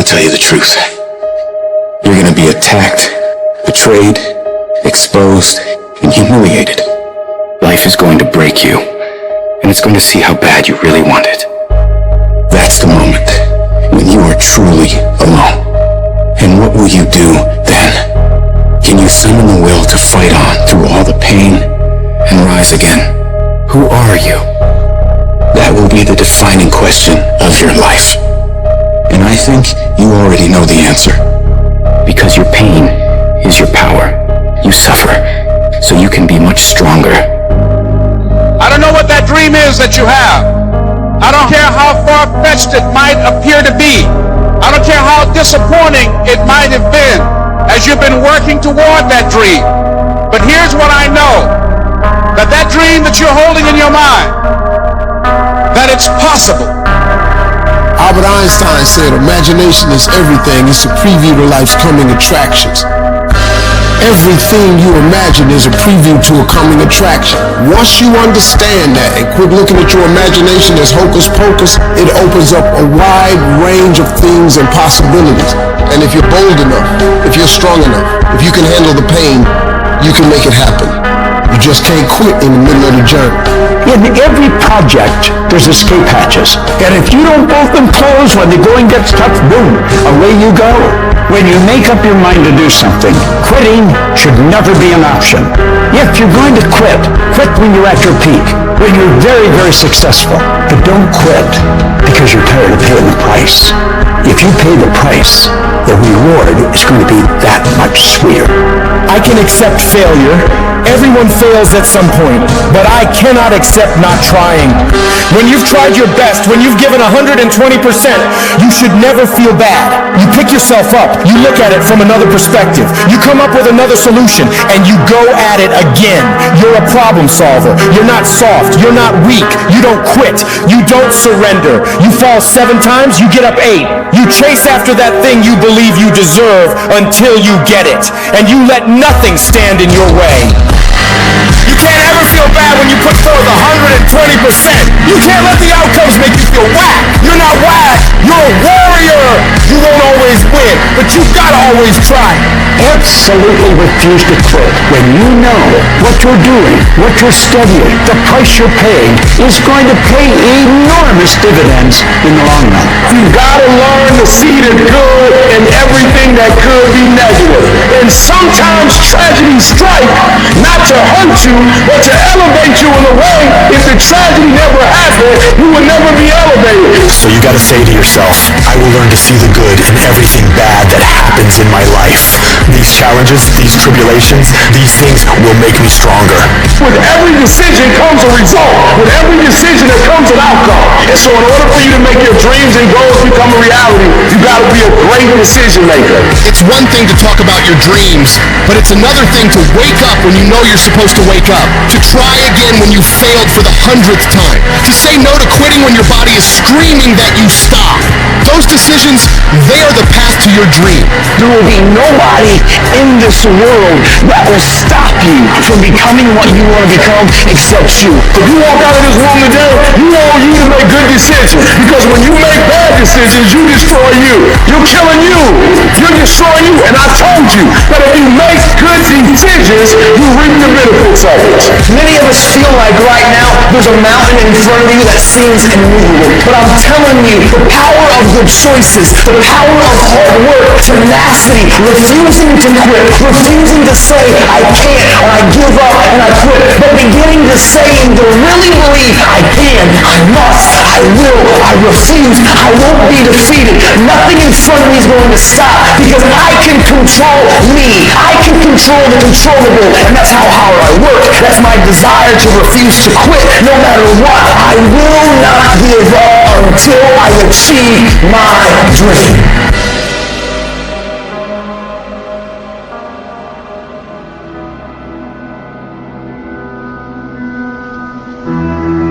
gonna tell you the truth. You're gonna be attacked, betrayed, exposed, and humiliated. Life is going to break you, and it's going to see how bad you really want it. That's the moment when you are truly alone. And what will you do then? Can you summon the will to fight on through all the pain and rise again? Who are you? That will be the defining question of your life. And I think you already know the answer. Because your pain is your power. You suffer, so you can be much stronger. I don't know what that dream is that you have. I don't care how far-fetched it might appear to be. I don't care how disappointing it might have been as you've been working toward that dream. But here's what I know, that dream that you're holding in your mind, that it's possible. Albert Einstein said, imagination is everything. It's a preview to life's coming attractions. Everything you imagine is a preview to a coming attraction. Once you understand that and quit looking at your imagination as hocus pocus, it opens up a wide range of things and possibilities. And if you're bold enough, if you're strong enough, if you can handle the pain, you can make it happen. You just can't quit in the middle of the journey. In every project, there's escape hatches. And if you don't bolt them close when the going gets tough, boom, away you go. When you make up your mind to do something, quitting should never be an option. If you're going to quit, quit when you're at your peak, when you're very, very successful. But don't quit because you're tired of paying the price. If you pay the price, the reward is going to be that much sweeter. I can accept failure. Everyone fails at some point, but I cannot accept not trying. When you've tried your best, when you've given 120%, you should never feel bad. You pick yourself up, you look at it from another perspective, you come up with another solution, and you go at it again. You're a problem solver. You're not soft. You're not weak. You don't quit. You don't surrender. You fall 7 times, you get up 8. You chase after that thing you believe you deserve until you get it, and you let nothing stand in your way. You can't ever feel bad when you put forth 120%. You can't let the outcomes make you feel whack. You're not whack. You're a warrior. You won't always win, but you've got to always try. Absolutely refuse to quit when you know what you're doing, what you're studying, the price you're paying is going to pay enormous dividends in the long run. You've got to learn to see the good in everything that could be negative. And sometimes tragedies strike not to hurt you, but to elevate you in a way. If the tragedy never happened, you would never be elevated. So you gotta say to yourself, I will learn to see the good in everything bad that happens in my life. These challenges, these tribulations, these things will make me stronger. With every decision comes a result. With every decision there comes an outcome. And so in order for you to make your dreams and goals become a reality, you gotta be a great decision maker. It's one thing to talk about your dreams, but it's another thing to wake up when you know you're supposed to wake up, to try again when you failed for the 100th time, to say no to quitting when your body is screaming that you stop. Those decisions, they are the path to your dream. There will be nobody in this world that will stop you from becoming what you want to become except you. If you walk out of this room today, you want you to make good decisions, because when you make bad decisions, you destroy you. You're killing you. You're destroying you. And I told you that if you make good decisions, you reap the benefits of it. Many of us feel like right now there's a mountain in front of you that seems immovable. But I'm telling you, the power of good choices, the power of hard work, tenacity, refusing to quit, refusing to say I can't or I give up and I quit, but beginning to say and to really believe I can, I must, I will, I refuse, I won't be defeated. Nothing in front of me is going to stop because I can control me. I can control the controllable, and that's how hard I work. That's my desire to refuse to quit no matter what. I will not give up until I achieve my dream.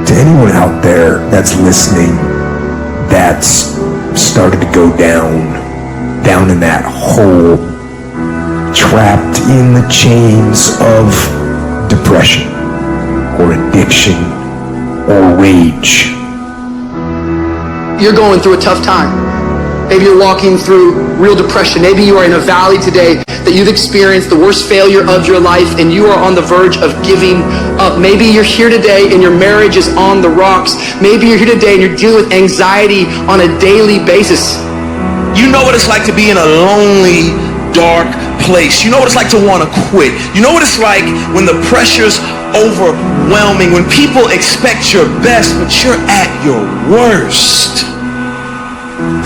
To anyone out there that's listening, that's started to go down in that hole, trapped in the chains of depression or addiction or rage. You're going through a tough time. Maybe you're walking through real depression. Maybe you are in a valley today that you've experienced the worst failure of your life and you are on the verge of giving up. Maybe you're here today and your marriage is on the rocks. Maybe you're here today and you're dealing with anxiety on a daily basis. You know what it's like to be in a lonely, dark place. You know what it's like to want to quit. You know what it's like when the pressure's overwhelming, when people expect your best, but you're at your worst.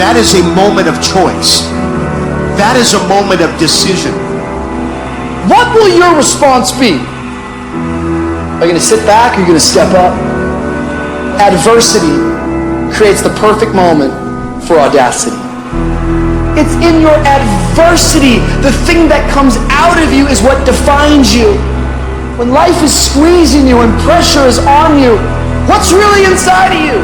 That is a moment of choice. That is a moment of decision. What will your response be? Are you going to sit back or are you going to step up? Adversity creates the perfect moment for audacity. It's in your adversity. The thing that comes out of you is what defines you. When life is squeezing you and pressure is on you, what's really inside of you?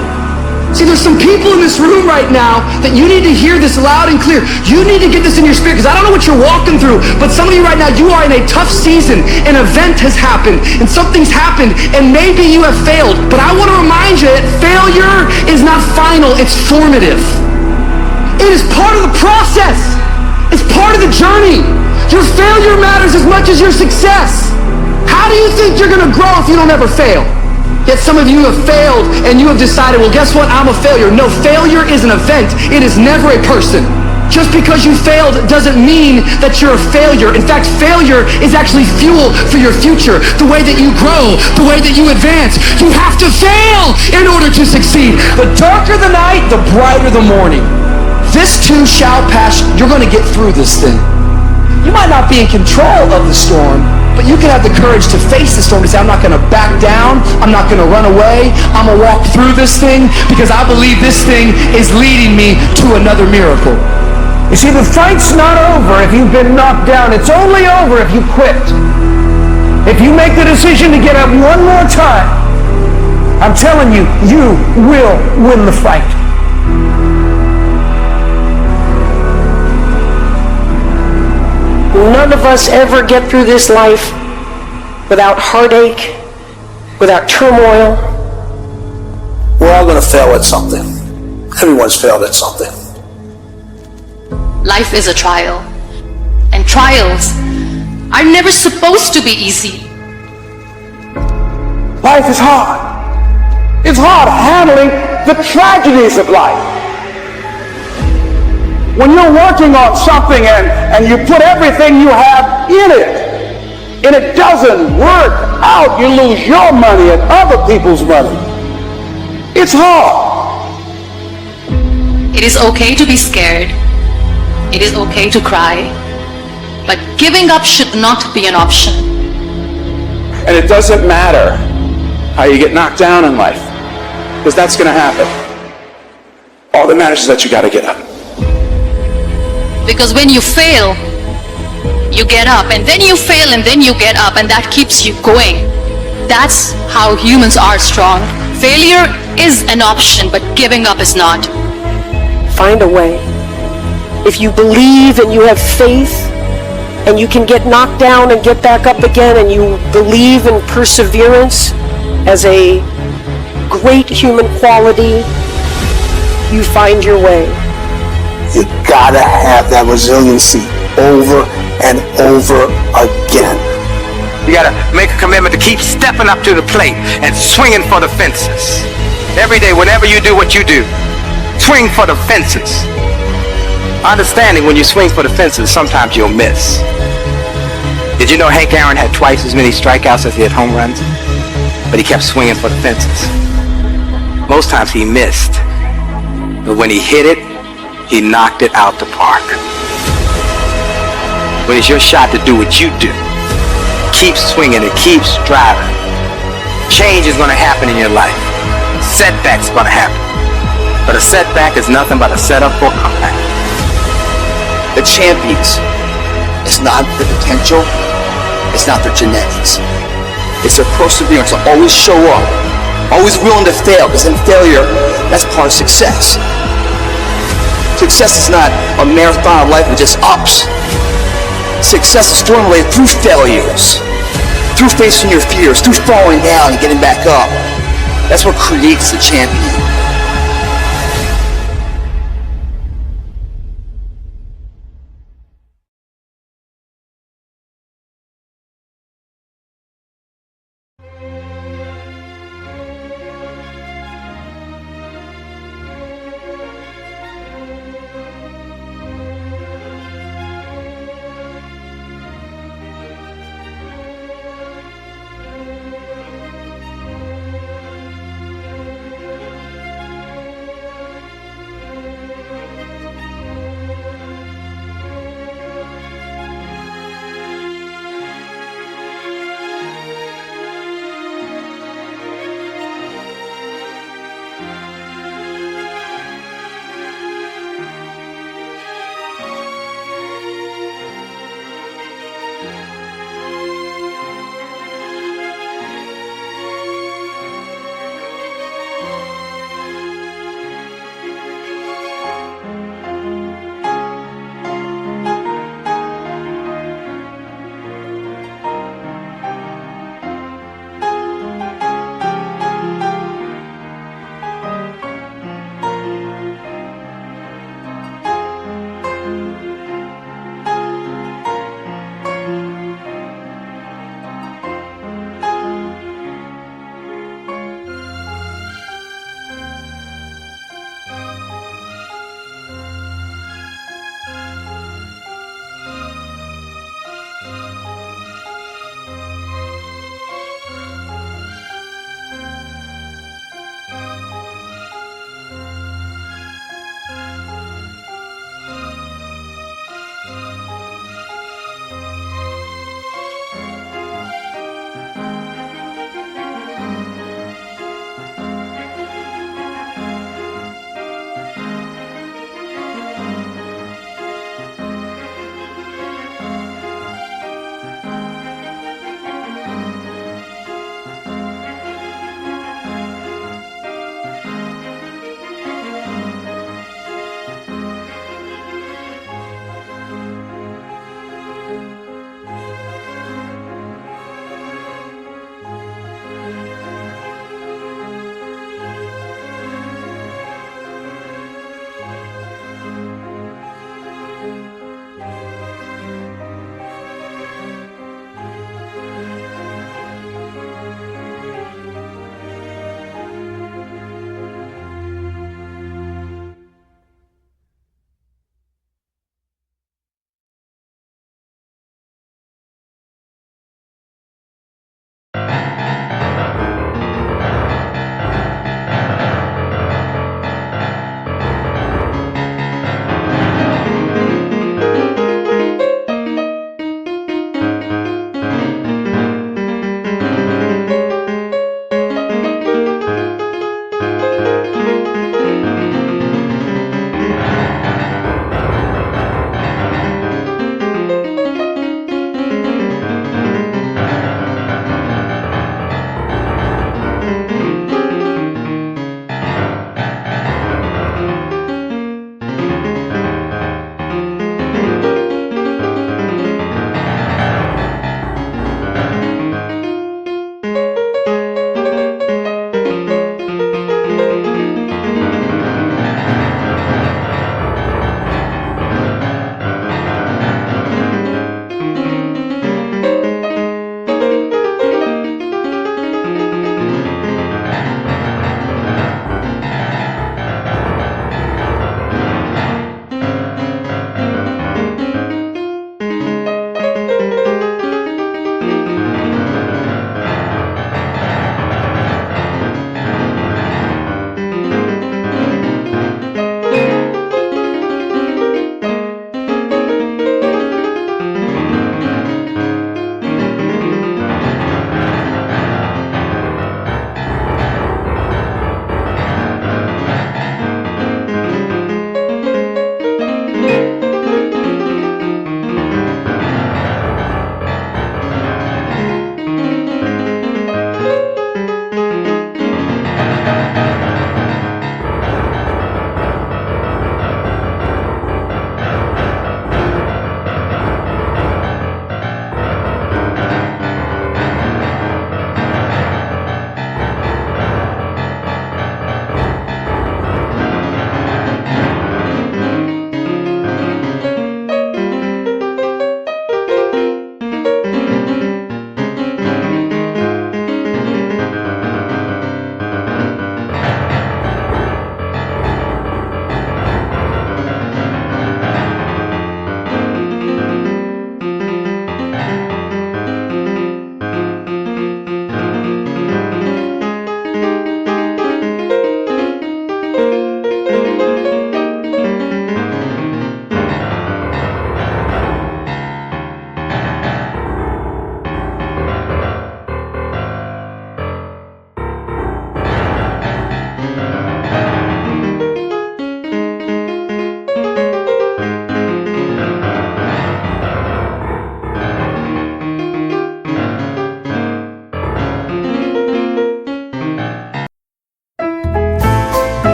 See, there's some people in this room right now that you need to hear this loud and clear. You need to get this in your spirit, because I don't know what you're walking through, but some of you right now, you are in a tough season. An event has happened, and something's happened, and maybe you have failed. But I want to remind you that failure is not final, it's formative. It is part of the process. It's part of the journey. Your failure matters as much as your success. How do you think you're going to grow if you don't ever fail? Yet some of you have failed and you have decided, well, guess what? I'm a failure. No, failure is an event. It is never a person. Just because you failed doesn't mean that you're a failure. In fact, failure is actually fuel for your future. The way that you grow, the way that you advance. You have to fail in order to succeed. The darker the night, the brighter the morning. This too shall pass. You're going to get through this thing. You might not be in control of the storm, but you can have the courage to face the storm and say, I'm not going to back down. I'm not going to run away. I'm going to walk through this thing because I believe this thing is leading me to another miracle. You see, the fight's not over if you've been knocked down. It's only over if you quit. If you make the decision to get up one more time, I'm telling you, you will win the fight. None of us ever get through this life without heartache, without turmoil. We're all going to fail at something. Everyone's failed at something. Life is a trial, and trials are never supposed to be easy. Life is hard. It's hard handling the tragedies of life. When you're working on something and you put everything you have in it, and it doesn't work out, you lose your money and other people's money. It's hard. It is okay to be scared. It is okay to cry. But giving up should not be an option. And it doesn't matter how you get knocked down in life, because that's going to happen. All that matters is that you got to get up. Because when you fail, you get up, and then you fail, and then you get up, and that keeps you going. That's how humans are strong. Failure is an option, but giving up is not. Find a way. If you believe and you have faith, and you can get knocked down and get back up again, and you believe in perseverance as a great human quality, you find your way. You gotta have that resiliency over and over again. You gotta make a commitment to keep stepping up to the plate and swinging for the fences. Every day, whenever you do what you do, swing for the fences. Understanding when you swing for the fences, sometimes you'll miss. Did you know Hank Aaron had twice as many strikeouts as he had home runs? But he kept swinging for the fences. Most times he missed. But when he hit it, he knocked it out the park. When it's your shot to do what you do, keep swinging and keep striving. Change is going to happen in your life. Setbacks going to happen. But a setback is nothing but a setup for a comeback. The champions, it's not their potential, it's not their genetics. It's their perseverance to always show up, always willing to fail, because in failure, that's part of success. Success is not a marathon of life with just ups. Success is formulated through failures, through facing your fears, through falling down and getting back up. That's what creates the champion.